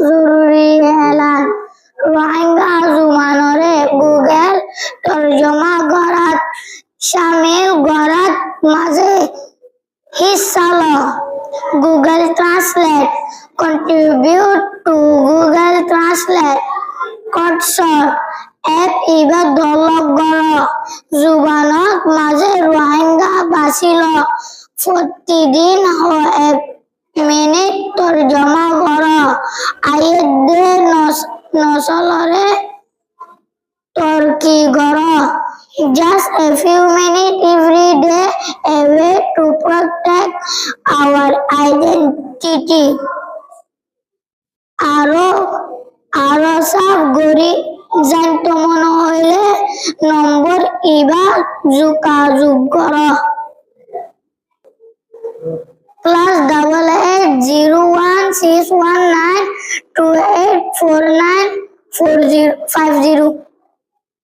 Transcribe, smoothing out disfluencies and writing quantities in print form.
জরুরি এলান রোহিঙ্গা জুমানরে গুগল তর্জমা গরাত শামিল গরাত মাঝে হিসাল Google Translate contribute to Google Translate কটসর এক ইবাদ দলক গড় জুবানত মাঝে রোহিঙ্গা বাসিল প্রতিদিন এক মিনিট তর্জমা গড় আয়ের দে নসলরে তর্কি গড় just a few minutes every day a way to protect our identity আরো সব গরি জানতো মনে হইলে নম্বর ইবা যোগাযোগ কর +88016192849405